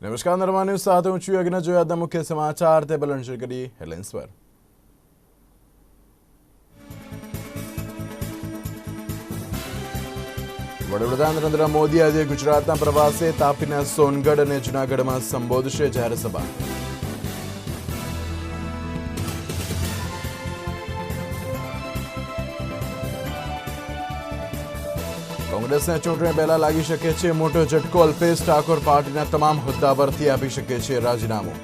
नमस्कार नरमा न्यूज साथ हूं છું યજ્ઞ જોયા મુખ્ય સમાચાર તે બલંશર કરી હેડલાઇન્સ પર વડાપ્રધાન નરેન્દ્ર મોદી આજે ગુજરાતના પ્રવાસે તાપીના સોનગઢ અને જૂનાગઢમાં સંબોધશે જાહેર સભા। કોંગ્રેસને ચૂંટણી પહેલા લાગી શકે છે મોટો ઝટકો। અલ્પેશ ઠાકોર પાર્ટીના તમામ હોદ્દા પરથી આપી શકે છે રાજીનામું।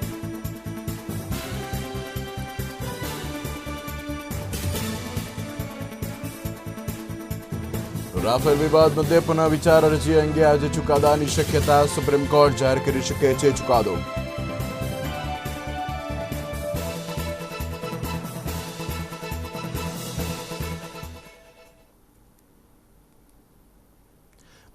રાફેલ વિવાદ મુદ્દે પુનઃ વિચાર અરજી અંગે આજે ચુકાદાની શક્યતા। સુપ્રીમ કોર્ટ જાહેર કરી શકે છે ચુકાદો।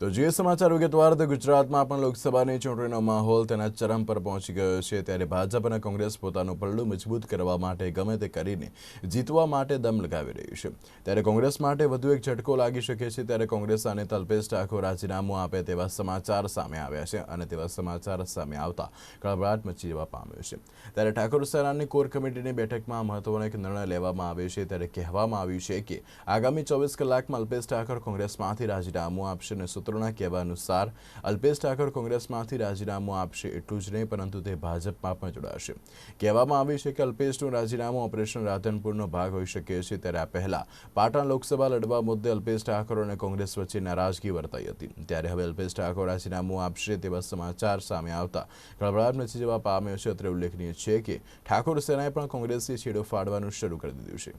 તો જે સમાચાર વિગતવાર તો ગુજરાતમાં પણ લોકસભાની ચૂંટણીનો માહોલ તેના ચરમ પર પહોંચી ગયો છે। ત્યારે ભાજપ અને કોંગ્રેસ પોતાનું પલ્લું મજબૂત કરવા માટે ગમે તે કરીને જીતવા માટે દમ લગાવી રહ્યું છે। ત્યારે કોંગ્રેસ માટે વધુ એક ઝટકો લાગી શકે છે। ત્યારે કોંગ્રેસના નેતા અલ્પેશ ઠાકોર રાજીનામું આપે તેવા સમાચાર સામે આવ્યા છે અને તેવા સમાચાર સામે આવતા કળભળાટ મચી જવા પામ્યો છે। ત્યારે ઠાકોર સેનાની કોર કમિટીની બેઠકમાં મહત્વનો એક નિર્ણય લેવામાં આવ્યો છે। ત્યારે કહેવામાં આવ્યું છે કે આગામી 24 કલાકમાં અલ્પેશ ઠાકોર કોંગ્રેસમાંથી રાજીનામું આપશે અને સૂત્રોના કહેવા અનુસાર અલ્પેશ ઠાકોર કોંગ્રેસમાંથી રાજીનામું આપશે એટલું જ નહીં પરંતુ તે ભાજપમાં પણ જોડાશે। કહેવામાં આવ્યું છે કે અલ્પેશનું રાજીનામું ઓપરેશન રાધનપુરનો ભાગ હોઈ શકે છે। ત્યારે આ પહેલા પાટણ લોકસભા લડવા મુદ્દે અલ્પેશ ઠાકોર અને કોંગ્રેસ વચ્ચે નારાજગી વર્તાઈ હતી। ત્યારે હવે અલ્પેશ ઠાકોર રાજીનામું આપશે તેવા સમાચાર સામે આવતા કળભળાટ મચી જવા પામ્યો છે। અત્રે ઉલ્લેખનીય છે કે ઠાકોર સેનાએ પણ કોંગ્રેસથી છેડો ફાડવાનું શરૂ કરી દીધું છે।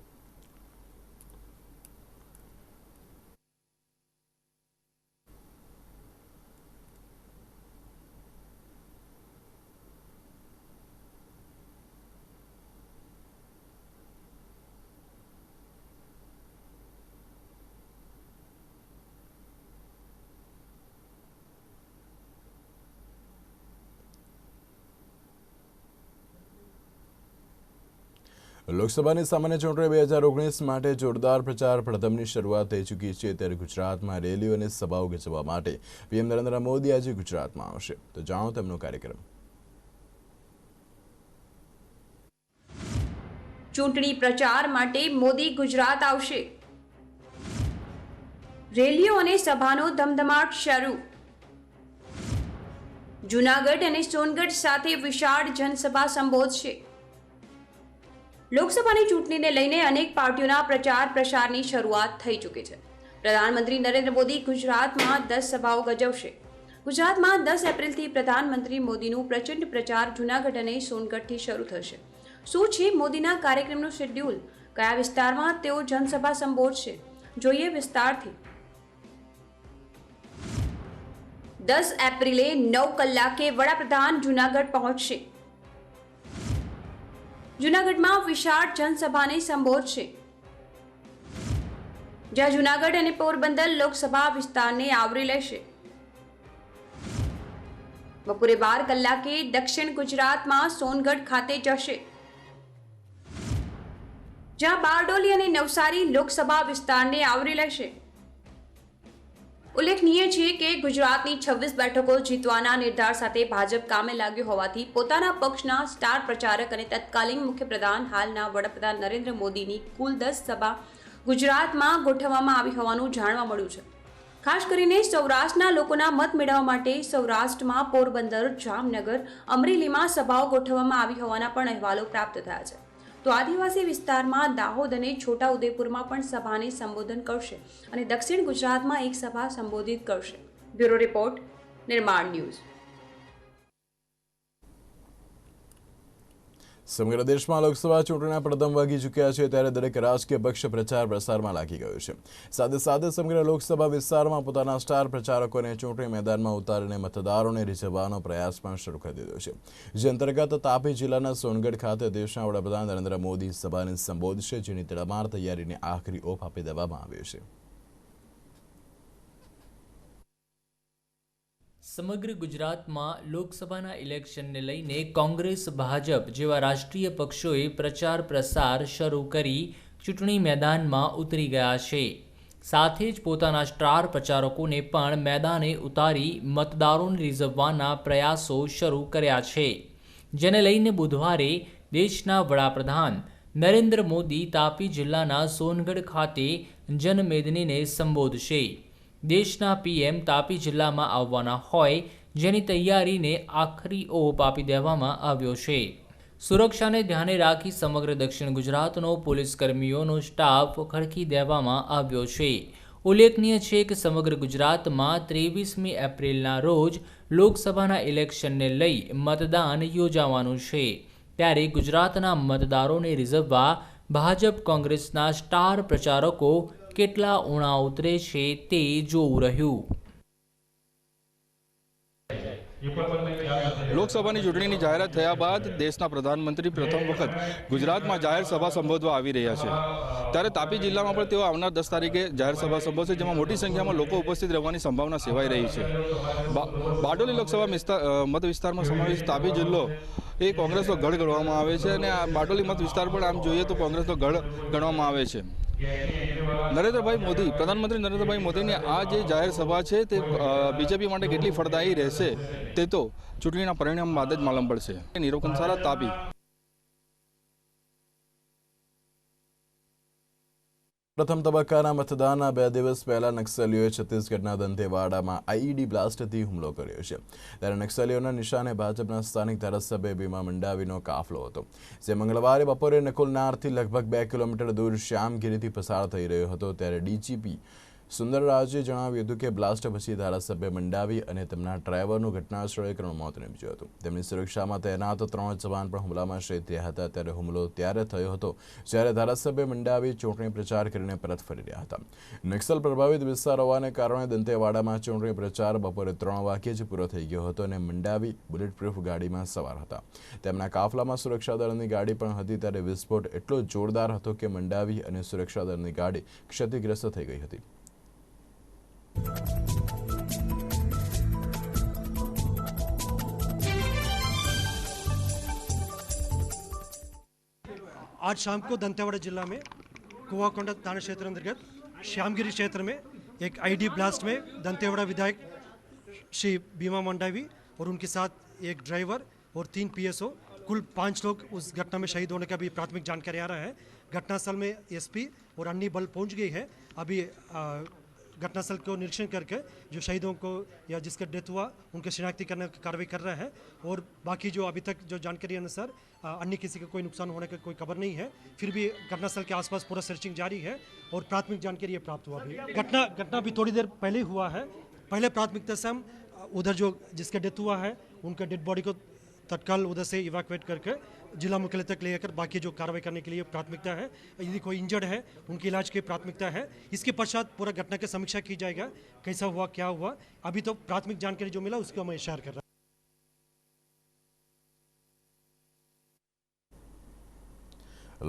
લોકસભાની સામાન્ય ચૂંટણી 2019 માટે જોરદાર પ્રચાર પ્રથમની શરૂઆત થઈ ચૂકી છે। ત્યારે ગુજરાતમાં રેલીઓ અને સભાઓ યોજવા માટે પીએમ નરેન્દ્ર મોદી આજે ગુજરાતમાં આવશે। તો જાણો તેમનો કાર્યક્રમ। ચૂંટણી પ્રચાર માટે મોદી ગુજરાત આવશે। રેલીઓ અને સભાનો ધમધમાટ શરૂ। જૂનાગઢ અને સોનગઢ સાથે વિશાળ જનસભા સંબોધશે। લોકસભાની ચૂંટણીને લઈને અનેક પાર્ટીઓના પ્રચાર પ્રસારની શરૂઆત થઈ ચૂકી છે। પ્રધાનમંત્રી નરેન્દ્ર મોદી ગુજરાતમાં 10 સભાઓ ગજવશે। ગુજરાતમાં 10 એપ્રિલથી પ્રધાનમંત્રી મોદીનું પ્રચંડ પ્રચાર જૂનાગઢ અને સોનગઢથી શરૂ થશે। શું છે મોદીના કાર્યક્રમનું શેડ્યુલ? કયા વિસ્તારમાં તેઓ જનસભા સંબોધશે? જોઈએ વિસ્તારથી। 10 એપ્રિલે 9 કલાકે વડાપ્રધાન જૂનાગઢ પહોંચશે। જૂનાગઢમાં વિશાળ જનસભાને સંબોધશે, જ્યાં જૂનાગઢ અને પોરબંદર લોકસભા વિસ્તારને આવરી લેશે। બપોરે 12 કલાકે દક્ષિણ ગુજરાતમાં સોનગઢ ખાતે જશે, જ્યાં બારડોલી અને નવસારી લોકસભા વિસ્તારને આવરી લેશે। ઉલ્લેખનીય છે કે ગુજરાતની 26 બેઠકો જીતવાના નિર્ધાર સાથે ભાજપ કામે લાગ્યું હોવાથી પોતાના પક્ષના સ્ટાર પ્રચારક અને તત્કાલીન મુખ્યપ્રધાન હાલના વડાપ્રધાન નરેન્દ્ર મોદીની કુલ 10 સભા ગુજરાતમાં ગોઠવવામાં આવી હોવાનું જાણવા મળ્યું છે। ખાસ કરીને સૌરાષ્ટ્રના લોકોના મત મેળવવા માટે સૌરાષ્ટ્રમાં પોરબંદર, જામનગર, અમરેલીમાં સભાઓ ગોઠવવામાં આવી હોવાના પણ અહેવાલો પ્રાપ્ત થયા છે। તો આદિવાસી વિસ્તારમાં દાહોદ અને છોટાઉદેપુરમાં પણ સભાને સંબોધન કરશે અને દક્ષિણ ગુજરાતમાં એક સભા સંબોધિત કરશે। બ્યુરો રિપોર્ટ, નિર્માણ ન્યૂઝ। સમગ્ર દેશમાં લોકસભા ચૂંટણીના પડઘમ વાગી ચૂક્યા છે। ત્યારે દરેક રાજકીય પક્ષ પ્રચાર પ્રસારમાં લાગી ગયો છે। સાથે સાથે સમગ્ર લોકસભા વિસ્તારમાં પોતાના સ્ટાર પ્રચારકોને ચૂંટણી મેદાનમાં ઉતારીને મતદારોને રીઝવવાનો પ્રયાસ પણ શરૂ કરી દીધો છે। જે અંતર્ગત તાપી જિલ્લાના સોનગઢ ખાતે દેશના વડાપ્રધાન નરેન્દ્ર મોદી સભાને સંબોધશે, જેની તડામાર તૈયારીને આખરી ઓપ આપી દેવામાં આવ્યો છે। સમગ્ર ગુજરાતમાં લોકસભાના ઇલેક્શનને લઈને કોંગ્રેસ, ભાજપ જેવા રાષ્ટ્રીય પક્ષોએ પ્રચાર પ્રસાર શરૂ કરી ચૂંટણી મેદાનમાં ઉતરી ગયા છે। સાથે જ પોતાના સ્ટાર પ્રચારકોને પણ મેદાને ઉતારી મતદારોને રીઝવવાના પ્રયાસો શરૂ કર્યા છે, જેને લઈને બુધવારે દેશના વડાપ્રધાન નરેન્દ્ર મોદી તાપી જિલ્લાના સોનગઢ ખાતે જનમેદનીને સંબોધશે. દેશના પીએમ તાપી જિલ્લામાં આવવાના હોય, જેની તૈયારીને આખરી ઓપ આપી દેવામાં આવ્યો છે. સુરક્ષાને ધ્યાને રાખી સમગ્ર દક્ષિણ ગુજરાતનો પોલીસ કર્મીઓનો સ્ટાફ ખડકી દેવામાં આવ્યો છે. ઉલ્લેખનીય છે કે સમગ્ર ગુજરાતમાં 23મી એપ્રિલના રોજ લોકસભાના ઇલેક્શનને લઈ મતદાન યોજાવાનું છે. ત્યારે ગુજરાતના મતદારોને રીઝવવા ભાજપ કોંગ્રેસના સ્ટાર પ્રચારકો કેટલા ઊણા ઉતરે છે તે જોવું રહ્યું. લોકસભાની ચૂંટણીની જાહેરાત થયા બાદ દેશના પ્રધાનમંત્રી પ્રથમ વખત ગુજરાતમાં જાહેર સભા સંબોધવા આવી રહ્યા છે. ત્યારે તાપી જિલ્લામાં પણ તેઓ આવનાર 10 તારીખે જાહેર સભા સંબોધશે, જેમાં મોટી સંખ્યામાં લોકો ઉપસ્થિત રહેવાની સંભાવના સેવાઈ રહી છે. બારડોલી લોકસભા મત વિસ્તારમાં સમાવેશ તાપી જિલ્લો એ કોંગ્રેસનો ગઢ ગણવામાં આવે છે અને આ બારડોલી મત વિસ્તાર પણ આમ જોઈએ તો કોંગ્રેસનો ગઢ ગણવામાં આવે છે. પ્રધાનમંત્રી નરેન્દ્રભાઈ મોદીની આ જે જાહેર સભા છે તે બીજેપી માટે કેટલી ફળદાયી રહેશે તે તો ચૂંટણીના પરિણામ બાદ જ માલુમ પડશે. નીરવ કંસારા, તાપી. પ્રથમ તબક્કાના મતદાનના 2 દિવસ પહેલા નક્સલીઓએ છત્તીસગઢના દંતેવાડામાં આઈઈડી બ્લાસ્ટથી હુમલો કર્યો છે. ત્યારે નક્સલીઓના નિશાને ભાજપના સ્થાનિક ધારાસભ્ય ભીમા મંડાવીનો કાફલો હતો, જે મંગળવારે બપોરે નકુલનારથી લગભગ 2 કિલોમીટર દૂર શ્યામગીરીથી પસાર થઈ રહ્યો હતો. ત્યારે ડીજીપી સુંદરરાજે જણાવ્યું હતું કે બ્લાસ્ટ પછી ધારાસભ્ય મંડાવી અને તેમના ડ્રાઈવરનું ઘટનાસ્થળે કરુણ મોત નીપજ્યું હતું. તેમની સુરક્ષામાં તૈનાત 3 જવાન પણ હુમલામાં શહીદ થયા હતા. ત્યારે હુમલો ત્યારે થયો હતો જ્યારે ધારાસભ્ય મંડાવી ચૂંટણી પ્રચાર કરીને પરત ફરી રહ્યા હતા. નક્સલ પ્રભાવિત વિસ્તાર હોવાને કારણે દંતેવાડામાં ચૂંટણી પ્રચાર બપોરે 3 વાગ્યે જ પૂરો થઈ ગયો હતો અને મંડાવી બુલેટપ્રૂફ ગાડીમાં સવાર હતા. તેમના કાફલામાં સુરક્ષા દળની ગાડી પણ હતી. ત્યારે વિસ્ફોટ એટલો જોરદાર હતો કે મંડાવી અને સુરક્ષા દળની ગાડી ક્ષતિગ્રસ્ત થઈ ગઈ હતી. आज शाम को दंतेवाड़ा जिला में कुआकोंडा थाना क्षेत्र अंतर्गत श्यामगिरी क्षेत्र में एक आईडी ब्लास्ट में दंतेवाड़ा विधायक श्री भीमा मंडावी और उनके साथ एक ड्राइवर और 3 पीएसओ कुल 5 लोग उस घटना में शहीद होने का भी प्राथमिक जानकारी आ रहा है. घटनास्थल में एसपी और अन्य बल पहुंच गई है. अभी घटनास्थल को निरीक्षण करके जो शहीदों को या जिसका डेथ हुआ उनके शिनाख्ती करने की कार्रवाई कर रहा है. और बाकी जो अभी तक जो जानकारी अनुसार अन्य किसी का कोई नुकसान होने का कोई खबर नहीं है. फिर भी घटनास्थल के आसपास पूरा सर्चिंग जारी है और प्राथमिक जानकारी ये प्राप्त हुआ. अभी घटना भी थोड़ी देर पहले हुआ है. पहले प्राथमिकता से हम उधर जो जिसका डेथ हुआ है उनका डेड बॉडी को तत्काल उधर से इवैक्यूएट करके जिला मुख्यालय तक लेकर बाकी जो कार्रवाई करने के लिए प्राथमिकता है. यदि कोई इंजर्ड है उनके इलाज की प्राथमिकता है. इसके पश्चात पूरा घटना की समीक्षा की जाएगा, कैसा हुआ क्या हुआ. अभी तो प्राथमिक जानकारी जो मिला उसको मैं शेयर कर रहा हूँ.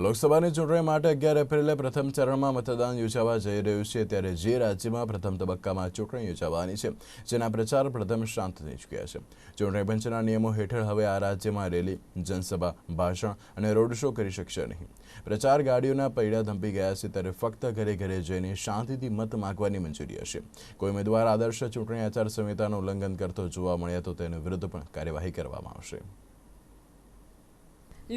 લોકસભાની ચૂંટણી માટે 11 એપ્રિલે પ્રથમ ચરણમાં મતદાન યોજાવા જઈ રહ્યું છે. ત્યારે જે રાજ્યમાં પ્રથમ તબક્કામાં ચૂંટણી યોજાવાની છે, જેના પ્રચાર પ્રથમ શાંત થઈ ચૂક્યા છે. ચૂંટણી પંચના નિયમો હેઠળ હવે આ રાજ્યમાં રેલી, જનસભા, ભાષણ અને રોડ શો કરી શકશે નહીં. પ્રચાર ગાડીઓના પૈડા થંભી ગયા છે. ત્યારે ફક્ત ઘરે ઘરે જઈને શાંતિથી મત માંગવાની મંજૂરી હશે. કોઈ ઉમેદવાર આદર્શ ચૂંટણી આચાર સંહિતાનું ઉલ્લંઘન કરતો જોવા મળ્યા તો તેના વિરુદ્ધ પણ કાર્યવાહી કરવામાં આવશે.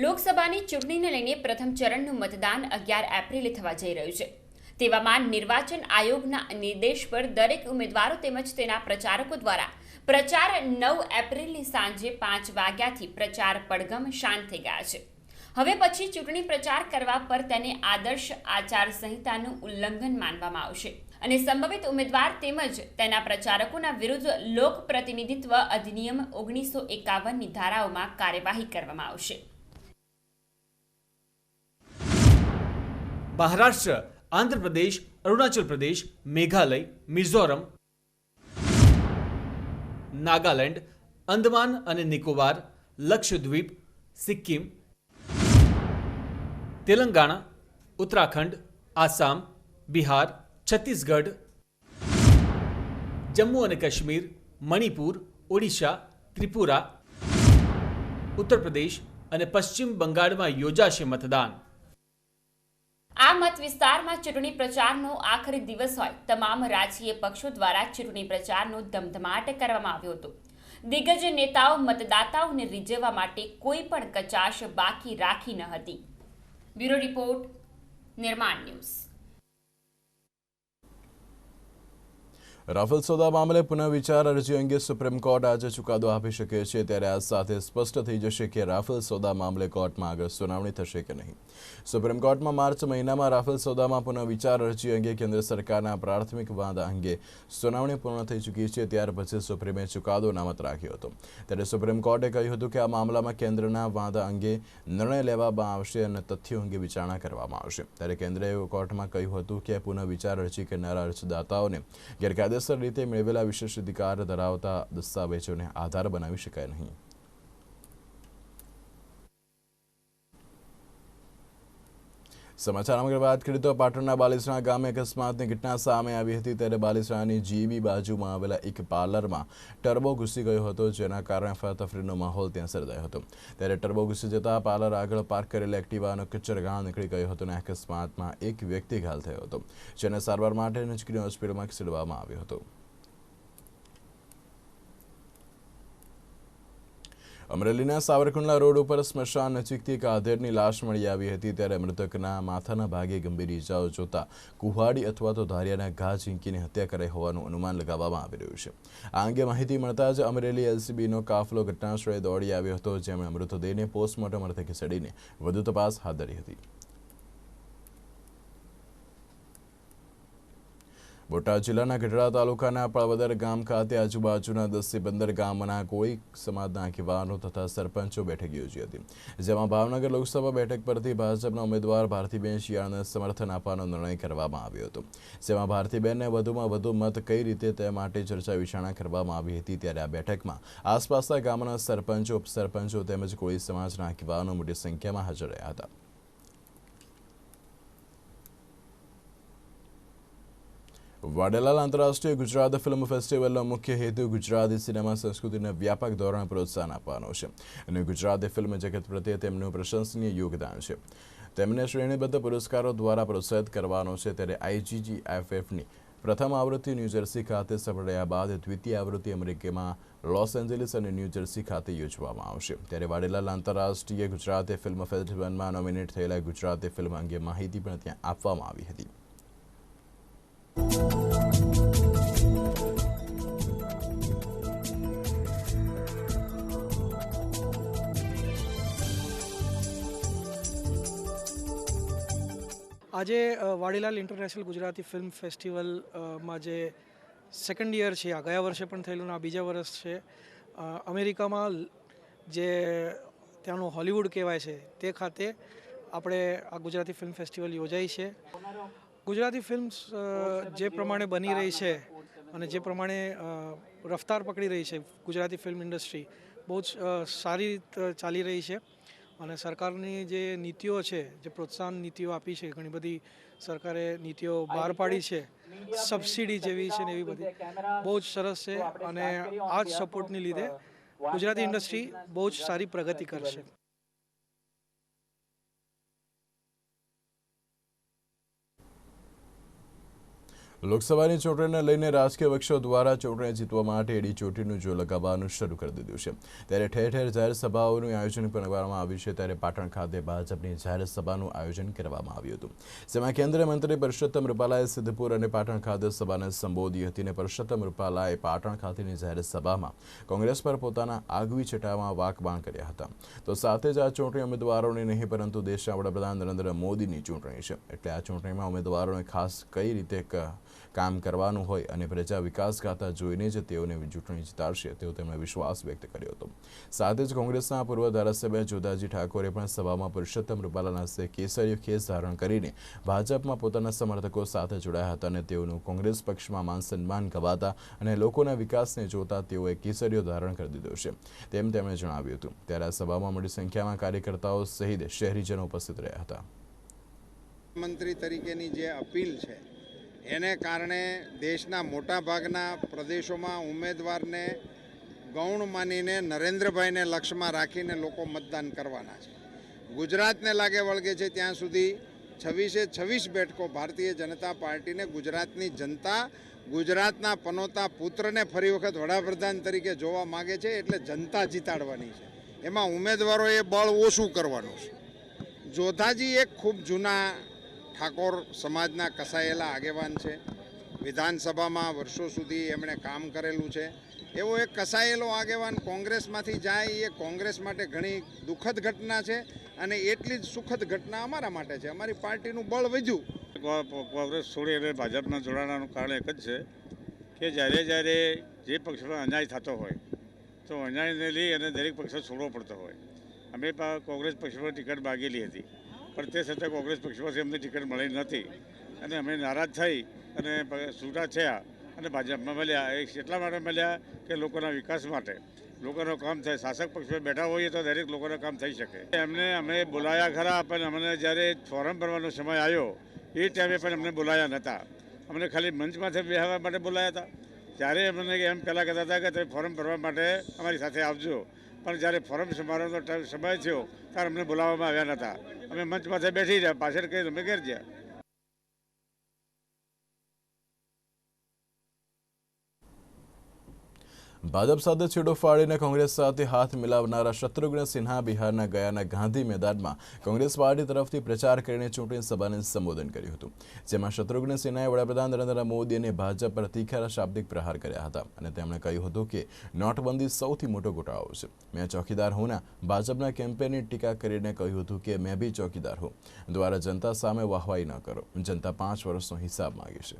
લોકસભાની ચૂંટણીને લઈને પ્રથમ ચરણનું મતદાન 11 એપ્રિલે થવા જઈ રહ્યું છે. તેવામાં નિર્વાચન આયોગના નિર્દેશ પર દરેક ઉમેદવારો તેમજ તેના પ્રચારકો દ્વારા પ્રચાર 9 એપ્રિલની સાંજે 5 વાગ્યાથી પ્રચાર પડઘમ શાંત થઈ ગયા છે. હવે પછી ચૂંટણી પ્રચાર કરવા પર તેને આદર્શ આચાર સંહિતાનું ઉલ્લંઘન માનવામાં આવશે અને સંભવિત ઉમેદવાર તેમજ તેના પ્રચારકોના વિરુદ્ધ લોક પ્રતિનિધિત્વ અધિનિયમ 1951ની ધારાઓમાં કાર્યવાહી કરવામાં આવશે. महाराष्ट्र, आंध्र प्रदेश, अरुणाचल प्रदेश, मेघालय, मिजोरम, नागालैंड, अंदमान અને નિકોબાર, લક્ષદ્વીપ, સિક્કિમ, તેલંગાણા, ઉત્તરાખંડ, આસામ, બિહાર, છત્તીસગઢ, જમ્મુ અને કાશ્મીર, મણિપુર, ઓડિશા, ત્રિપુરા, ઉત્તર પ્રદેશ અને પશ્ચિમ બંગાળમાં યોજાશે મતદાન. આ મત વિસ્તારમાં ચૂંટણી પ્રચારનો આખરી દિવસ હોય તમામ રાજકીય પક્ષો દ્વારા ચૂંટણી પ્રચારનો ધમધમાટ કરવામાં આવ્યો હતો. દિગ્ગજ નેતાઓ મતદાતાઓને રીઝવવા માટે કોઈ પણ કચાશ બાકી રાખી ન હતી. બ્યુરો રિપોર્ટ, નિર્માણ ન્યૂઝ. રાફેલ સોદા મામલે પુનઃવિચાર અરજી અંગે સુપ્રીમ કોર્ટ આજે ચુકાદો આપી શકે છે. ત્યારે આ સાથે સ્પષ્ટ થઈ જશે કે રાફેલ સોદા મામલે કોર્ટમાં આગળ સુનાવણી થશે કે નહીં. સુપ્રીમ કોર્ટમાં માર્ચ મહિનામાં રાફેલ સોદામાં પુનઃવિચાર અરજી અંગે કેન્દ્ર સરકારના પ્રાથમિક વાદ અંગે સુનાવણી પૂર્ણ થઈ ચૂકી છે. ત્યાર પછી સુપ્રીમે ચુકાદો અનામત રાખ્યો હતો. ત્યારે સુપ્રીમ કોર્ટે કહ્યું હતું કે આ મામલામાં કેન્દ્રના વાદ અંગે નિર્ણય લેવામાં આવશે અને તથ્યો અંગે વિચારણા કરવામાં આવશે. ત્યારે કેન્દ્રએ કોર્ટમાં કહ્યું હતું કે પુનઃવિચાર અરજી કરનારા અરજદાતાઓને ગેરકાયદેસર રીતે મેળવેલા વિશેષ અધિકાર ધરાવતા દસ્તાવેજોને આધાર બનાવી શકાય નહીં. સમાચારમાં આગળ વાત કરીએ તો પાટણના બાલીસણા ગામે અકસ્માતની ઘટના સામે આવી હતી. ત્યારે બાલીસણાની જીબી બાજુમાં આવેલા એક પાર્લરમાં ટર્બો ઘૂસી ગયો હતો, જેના કારણે અફરાતફરીનો માહોલ ત્યાં સર્જાયો હતો. ત્યારે ટર્બો ઘૂસી જતા પાર્લર આગળ પાર્ક કરેલા એક્ટિવાનો કચરગાળ નીકળી ગયો હતો અને અકસ્માતમાં એક વ્યક્તિ ઘાયલ થયો હતો, જેને સારવાર માટે નજીકની હોસ્પિટલમાં ખસેડવામાં આવ્યો હતો. અમરેલીના સાવરકુંડલા રોડ ઉપર સ્મશાન નજીકથી એક આધેડની લાશ મળી આવી હતી. ત્યારે મૃતકના માથાના ભાગે ગંભીર ઇજાઓ જોતા કુહાડી અથવા તો ધારિયાના ઘા ઝીંકીને હત્યા કરાઈ હોવાનું અનુમાન લગાવવામાં આવી રહ્યું છે. આ અંગે માહિતી મળતા જ અમરેલી એલસીબીનો કાફલો ઘટનાસ્થળે દોડી આવ્યો હતો, જેમણે મૃતદેહને પોસ્ટમોર્ટમ અર્થે ખસેડીને વધુ તપાસ હાથ ધરી હતી. બોટાદ જિલ્લાના ગઢડા તાલુકાના પળવદર ગામ ખાતે આજુબાજુના 10 થી 15 ગામના કોળી સમાજના આગેવાનો તથા સરપંચો બેઠક યોજી હતી, જેમાં ભાવનગર લોકસભા બેઠક પરથી ભાજપના ઉમેદવાર ભારતીબેન શિયાળને સમર્થન આપવાનો નિર્ણય કરવામાં આવ્યો હતો. જેમાં ભારતીબેનને વધુમાં વધુ મત કઈ રીતે તે માટે ચર્ચા વિચારણા કરવામાં આવી હતી. ત્યારે આ બેઠકમાં આસપાસના ગામના સરપંચો, ઉપસરપંચો તેમજ કોળી સમાજના આગેવાનો મોટી સંખ્યામાં હાજર રહ્યા હતા. વાડેલાલ આંતરરાષ્ટ્રીય ગુજરાત ફિલ્મ ફેસ્ટિવલનો મુખ્ય હેતુ ગુજરાતી સિનેમા સંસ્કૃતિને વ્યાપક ધોરણે પ્રોત્સાહન આપવાનો છે અને ગુજરાતી ફિલ્મ જગત પ્રત્યે તેમનું પ્રશંસનીય યોગદાન છે. તેમને શ્રેણીબદ્ધ પુરસ્કારો દ્વારા પ્રોત્સાહિત કરવાનો છે. ત્યારે IGGFFની પ્રથમ આવૃત્તિ ન્યૂજર્સી ખાતે સફળ રહ્યા બાદ દ્વિતીય આવૃત્તિ અમેરિકામાં લોસ એન્જલિસ અને ન્યૂજર્સી ખાતે યોજવામાં આવશે. ત્યારે વાડેલાલ આંતરરાષ્ટ્રીય ગુજરાતી ફિલ્મ ફેસ્ટિવલમાં નોમિનેટ થયેલા ગુજરાતી ફિલ્મ અંગે માહિતી પણ ત્યાં આપવામાં આવી હતી. આજે વાડીલાલ ઇન્ટરનેશનલ ગુજરાતી ફિલ્મ ફેસ્ટિવલમાં જે સેકન્ડ યર છે, આ ગયા વર્ષે પણ થયેલું આ બીજા વર્ષ છે. અમેરિકામાં જે ત્યાંનું હોલિવૂડ કહેવાય છે તે ખાતે આપણે આ ગુજરાતી ફિલ્મ ફેસ્ટિવલ યોજાઈ છે. ગુજરાતી ફિલ્મ્સ જે પ્રમાણે બની રહી છે અને જે પ્રમાણે રફતાર પકડી રહી છે, ગુજરાતી ફિલ્મ ઇન્ડસ્ટ્રી બહુ જ સારી રીતે ચાલી રહી છે અને સરકારની જે નીતિઓ છે, જે પ્રોત્સાહન નીતિઓ આપી છે, ઘણી બધી સરકારે નીતિઓ બહાર પાડી છે, સબસિડી જેવી છે ને એવી બધી બહુ જ સરસ છે અને આ જ સપોર્ટની લીધે ગુજરાતી ઇન્ડસ્ટ્રી બહુ જ સારી પ્રગતિ કરશે. લોકસભાની ચૂંટણીને લઈને રાજકીય પક્ષો દ્વારા ચૂંટણી જીતવા માટે એડી ચોટીનું જો લગાવવાનું શરૂ કરી દીધું છે. ત્યારે ઠેર ઠેર જાહેર સભાઓનું આયોજન કરવામાં આવ્યું છે. ત્યારે પાટણ ખાતે ભાજપની જાહેર સભાનું આયોજન કરવામાં આવ્યું હતું, જેમાં કેન્દ્રીય મંત્રી પરસોત્તમ રૂપાલાએ સિદ્ધપુર અને પાટણ ખાતે સભાને સંબોધી હતી. અને પરસોત્તમ રૂપાલાએ પાટણ ખાતેની જાહેર સભામાં કોંગ્રેસ પર પોતાના આગવી છટામાં વાકબાણ કર્યા હતા. તો સાથે જ આ ચૂંટણી ઉમેદવારોની નહીં પરંતુ દેશના વડાપ્રધાન નરેન્દ્ર મોદીની ચૂંટણી છે. એટલે આ ચૂંટણીમાં ઉમેદવારોને ખાસ કઈ રીતે કામ કરવાનું હોય અને પ્રજા વિકાસ ગાથા જોઈને જ તેઓને ચૂંટણી જીતાડશે તેવો તેમણે વિશ્વાસ વ્યક્ત કર્યો હતો. સાથે જ કોંગ્રેસના પૂર્વ ધારાસભ્ય જોધાજી ઠાકોરે પણ સભામાં પુરુષોત્તમ રૂપાલાના હસ્તે કેસરીયો ખેસ ધારણ કરીને ભાજપમાં પોતાના સમર્થકો સાથે જોડાયા હતા અને તેઓનું કોંગ્રેસ પક્ષમાં માન સન્માન ગવાતા અને લોકોના વિકાસને જોતા તેઓએ કેસરીયો ધારણ કરી દીધો છે તેમ તેમણે જણાવ્યું હતું. ત્યારે આ સભામાં મોટી સંખ્યામાં કાર્યકર્તાઓ સહિત શહેરીજનો ઉપસ્થિત રહ્યા હતા. મંત્રી તરીકેની જે અપીલ છે એને કારણે દેશના મોટાભાગના પ્રદેશોમાં ઉમેદવારને ગૌણ માનીને નરેન્દ્રભાઈને લક્ષ્યમાં રાખીને લોકો મતદાન કરવાના છે. ગુજરાતને લાગે વળગે છે ત્યાં સુધી 26 બેઠકો ભારતીય જનતા પાર્ટીને ગુજરાતની જનતા ગુજરાતના પનોતા પુત્રને ફરી વખત વડાપ્રધાન તરીકે જોવા માગે છે, એટલે જનતા જીતાડવાની છે. એમાં ઉમેદવારોએ બળ ઓછું કરવાનું છે. જોધાજી એક ખૂબ જૂના ઠાકોર સમાજના કસાયેલા આગેવાન છે. વિધાનસભામાં વર્ષો સુધી એમણે કામ કરેલું છે. એવો એક કસાયેલો આગેવાન કોંગ્રેસમાંથી જાય એ કોંગ્રેસ માટે ઘણી દુઃખદ ઘટના છે, અને એટલી જ સુખદ ઘટના અમારા માટે છે. અમારી પાર્ટીનું બળ વધ્યું. કોંગ્રેસ છોડી અને ભાજપના જોડાવાનું કારણ એક જ છે કે જ્યારે જે પક્ષમાં અન્યાય થતો હોય તો અન્યાયને લઈ અને દરેક પક્ષ છોડવો પડતો હોય. અમે કોંગ્રેસ પક્ષમાં ટિકિટ માગેલી હતી, પણ તે છતાં કોંગ્રેસ પક્ષમાંથી અમને ટિકિટ મળી નથી અને અમે નારાજ થઈ અને છૂટા થયા અને ભાજપમાં મળ્યા. એટલા માટે મળ્યા કે લોકોના વિકાસ માટે, લોકોનું કામ થાય. શાસક પક્ષમાં બેઠા હોઈએ તો દરેક લોકોનું કામ થઈ શકે. એમને અમે બોલાયા ખરા, પણ અમને જ્યારે ફોરમ ભરવાનો સમય આવ્યો એ ટાઈમે પણ અમને બોલાયા નહોતા. અમને ખાલી મંચમાંથી બેસવા માટે બોલાયા હતા. ત્યારે અમને એમ પહેલાં કહેતા હતા કે તમે ફોરમ ભરવા માટે અમારી સાથે આવજો, પણ જ્યારે ફોરમ ભરવાનો સમય થયો ત્યારે અમને બોલાવવામાં આવ્યા નહોતા. અમે મંચમાંથી બેઠી રહ્યા, પાછળ કહી અમે ઘેર ગયા. ભાજપ સાથે છેડો ફાડીને કોંગ્રેસ સાથે હાથ મિલાવનારા શત્રુઘ્ન સિન્હા બિહારના ગયાના ગાંધી મેદાનમાં કોંગ્રેસ પાર્ટી તરફથી પ્રચાર કરીને ચૂંટણી સભાને સંબોધન કર્યું હતું, જેમાં શત્રુઘ્ન સિન્હાએ વડાપ્રધાન નરેન્દ્ર મોદી અને ભાજપ પર તીખા શાબ્દિક પ્રહાર કર્યા હતા અને તેમણે કહ્યું હતું કે નોટબંધી સૌથી મોટો ઘોટાળો છે. મેં ચોકીદાર હોના ભાજપના કેમ્પેનની ટીકા કરીને કહ્યું હતું કે મેં ભી ચોકીદાર હું દ્વારા જનતા સામે વાહવાઈ ન કરો. જનતા 5 વર્ષનો હિસાબ માંગે છે.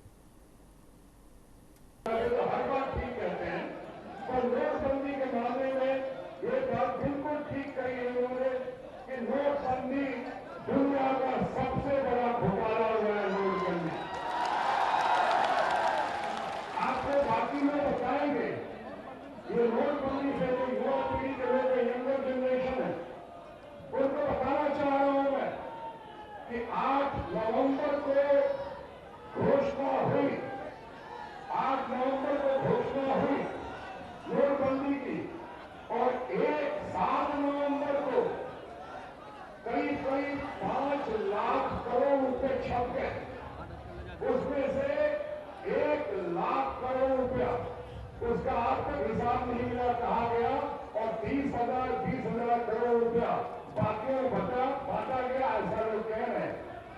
उसका आज तक हिसाब नहीं मिला, कहा गया, और 20,000 करोड़ रुपया बाकियों बांटा गया, ऐसा लोग कह रहे हैं.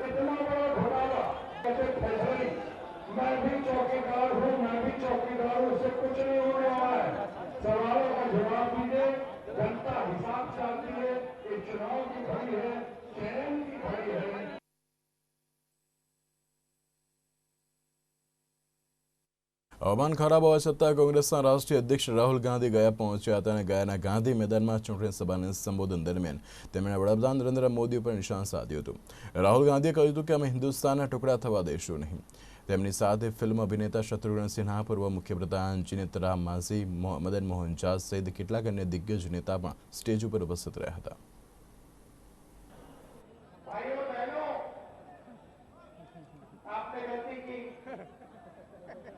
इतना बड़ा घोटाला, मैं भी चौकीदार हूँ, उससे कुछ नहीं होने वाला है. सवालों का जवाब दीजिए. जनता हिसाब चाहती है, ये चुनाव की घड़ी है, चयन की घड़ी है. હવામાન ખરાબ હોવા છતાં કોંગ્રેસના રાષ્ટ્રીય અધ્યક્ષ રાહુલ ગાંધી ગયા પહોંચ્યા હતા અને ગયાના ગાંધી મેદાનમાં ચૂંટણી સભાને સંબોધન દરમિયાન તેમણે વડાપ્રધાન નરેન્દ્ર મોદી ઉપર નિશાન સાધ્યું હતું. રાહુલ ગાંધીએ કહ્યું હતું કે અમે હિન્દુસ્તાનના ટુકડા થવા દઈશું નહીં. તેમની સાથે ફિલ્મ અભિનેતા શત્રુઘ્ન સિન્હા, પૂર્વ મુખ્યપ્રધાન જીનત રામ માંઝી, મદન મોહન ઝા સહિત કેટલાક અન્ય દિગ્ગજ નેતા પણ સ્ટેજ ઉપર ઉપસ્થિત રહ્યા હતા.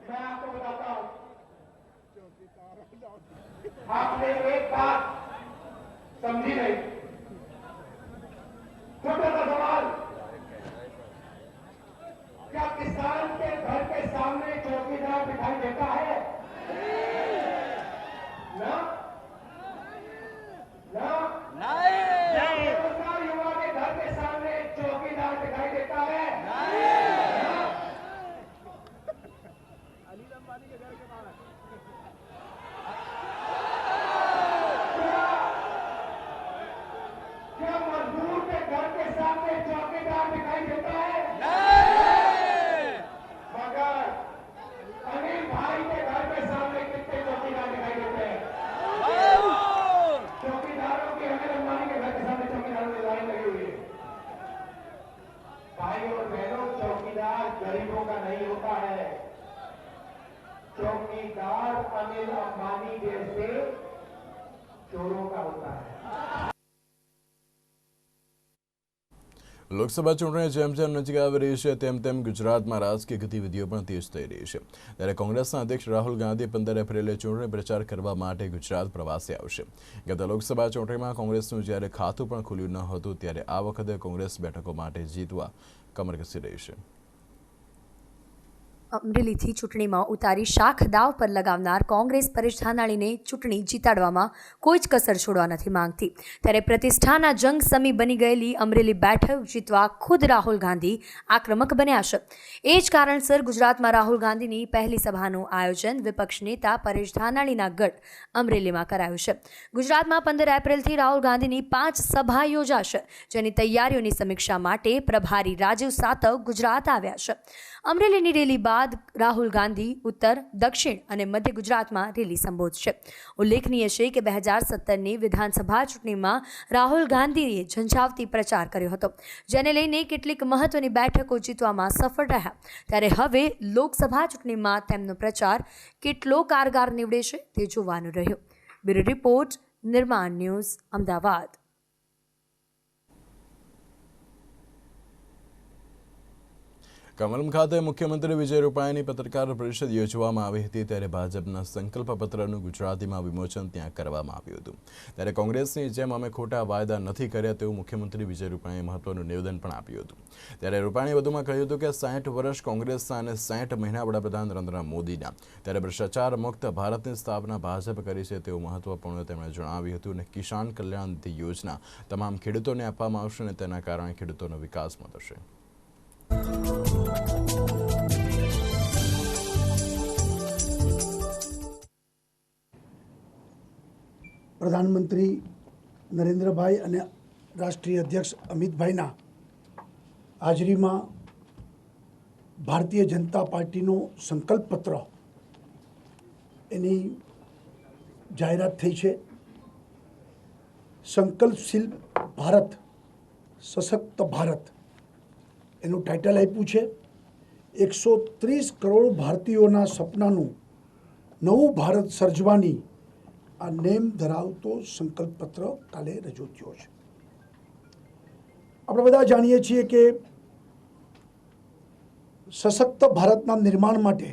मैं आपको बताता हूं, आपने एक बात समझी नहीं. छोटा सा सवाल, क्या किसान के घर के सामने चौकीदार दिखाई देता है? ना ना बेरोजगार युवा के घर के सामने चौकीदार दिखाई देता है? क्या मजदूर के घर के सामने चौकीदार दिखाई देता है? मगर अनिल भाई के घर के सामने कितने चौकीदार दिखाई देते हैं? चौकीदारों की अनिल अंबानी के घर के सामने चौकीदारों की लाइन लगी हुई है. भाई और बहनों, चौकीदार गरीबों का नहीं होता है. चौकीदार अनिल अंबानी जैसे चोरों का होता है. લોકસભા ચૂંટણી જેમ જેમ નજીક આવી રહી છે તેમ તેમ ગુજરાતમાં રાજકીય ગતિવિધિઓ પણ તેજ થઈ રહી છે. ત્યારે કોંગ્રેસના અધ્યક્ષ રાહુલ ગાંધી 15 એપ્રિલે ચૂંટણી પ્રચાર કરવા માટે ગુજરાત પ્રવાસે આવશે. ગત લોકસભા ચૂંટણીમાં કોંગ્રેસનું જ્યારે ખાતું પણ ખુલ્યું ન હતું ત્યારે આ વખતે કોંગ્રેસ બેઠકો માટે જીતવા કમર કસી રહી છે. અમરેલીથી ચૂંટણીમાં ઉતારી શાખ દાવ પર લગાવનાર કોંગ્રેસ પરેશ ધાનાણીને ચૂંટણી જીતાડવામાં કોઈ જ કસર છોડવા નથી માંગતી. ત્યારે પ્રતિષ્ઠાના જંગ સમી બની ગયેલી અમરેલી બેઠક જીતવા ખુદ રાહુલ ગાંધી આક્રમક બન્યા છે. એ જ કારણસર ગુજરાતમાં રાહુલ ગાંધીની પહેલી સભાનું આયોજન વિપક્ષ નેતા પરેશ ધાનાણીના ગઢ અમરેલીમાં કરાયું છે. ગુજરાતમાં 15 એપ્રિલથી રાહુલ ગાંધીની 5 સભા યોજાશે, જેની તૈયારીઓની સમીક્ષા માટે પ્રભારી રાજીવ સાતવ ગુજરાત આવ્યા છે. અમરેલીની રેલી બાદ રાહુલ ગાંધી ઉત્તર, દક્ષિણ અને મધ્ય ગુજરાતમાં રેલી સંબોધશે. ઉલ્લેખનીય છે કે 2017ની વિધાનસભા ચૂંટણીમાં રાહુલ ગાંધીએ ઝંઝાવતી પ્રચાર કર્યો હતો, જેને લઈને કેટલીક મહત્વની બેઠકો જીતવામાં સફળ રહ્યા. ત્યારે હવે લોકસભા ચૂંટણીમાં તેમનો પ્રચાર કેટલો કારગર નીવડે છે તે જોવાનું રહ્યું. બ્યુરો રિપોર્ટ, નિર્માણ ન્યૂઝ, અમદાવાદ. કમલમ ખાતે મુખ્યમંત્રી વિજય રૂપાણીની પત્રકાર પરિષદ યોજવામાં આવી હતી. ત્યારે ભાજપના સંકલ્પ પત્રનું ગુજરાતીમાં વિમોચન ત્યાં કરવામાં આવ્યું હતું. ત્યારે કોંગ્રેસની જેમ અમે ખોટા વાયદા નથી કર્યા તેવું મુખ્યમંત્રી વિજય રૂપાણીએ મહત્વનું નિવેદન પણ આપ્યું હતું. ત્યારે રૂપાણીએ વધુમાં કહ્યું હતું કે 60 વર્ષ કોંગ્રેસના અને 60 મહિના વડાપ્રધાન નરેન્દ્ર મોદીના. ત્યારે ભ્રષ્ટાચાર મુક્ત ભારતની સ્થાપના ભાજપ કરી છે તેવું મહત્વપૂર્ણ તેમણે જણાવ્યું હતું. અને કિસાન કલ્યાણ નિધિ યોજના તમામ ખેડૂતોને આપવામાં આવશે અને તેના કારણે ખેડૂતોનો વિકાસમાં થશે. પ્રધાનમંત્રી નરેન્દ્રભાઈ અને રાષ્ટ્રીય અધ્યક્ષ અમિતભાઈના હાજરીમાં ભારતીય જનતા પાર્ટીનો સંકલ્પ પત્ર એની જાહેરાત થઈ છે. સંકલ્પશીલ ભારત, સશક્ત ભારત એનું ટાઇટલ આપ્યું છે. 130 કરોડ ભારતીયોના સપનાનું નવું ભારત સર્જવાની આ નેમ ધરાવતો સંકલ્પ પત્ર કાલે રજૂ થયો છે. આપણે બધા જાણીએ છીએ કે સશક્ત ભારતના નિર્માણ માટે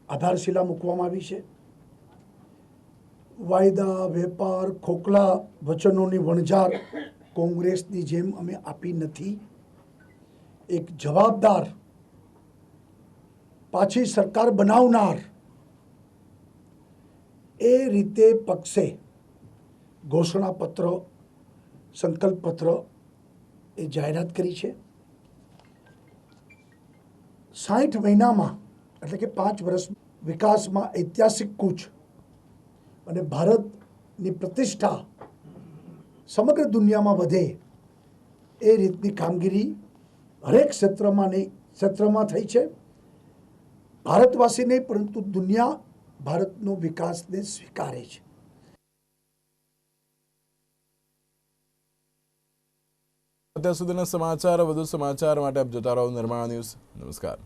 આધારશિલા મૂકવામાં આવી છે. વાયદા, વેપાર, ખોખલા વચનોની વણઝાર કોંગ્રેસની જેમ અમે આપી નથી. એક જવાબદાર, પાછી સરકાર બનાવનાર એ રીતે પક્ષે ઘોષણાપત્ર, સંકલ્પપત્ર એ જાહેરાત કરી છે. 60 મહિનામાં એટલે કે 5 વર્ષ વિકાસમાં ઐતિહાસિક કૂચ અને ભારતની પ્રતિષ્ઠા સમગ્ર દુનિયામાં વધે એ રીતની કામગીરી હરેક ક્ષેત્રમાં થઈ છે. ભારતવાસી નહીં પરંતુ દુનિયા ભારતનો વિકાસને સ્વીકારે છે. અત્યાર સુધીના સમાચાર. વધુ સમાચાર માટે આપ જોતા રહો નિર્માણ ન્યૂઝ. નમસ્કાર.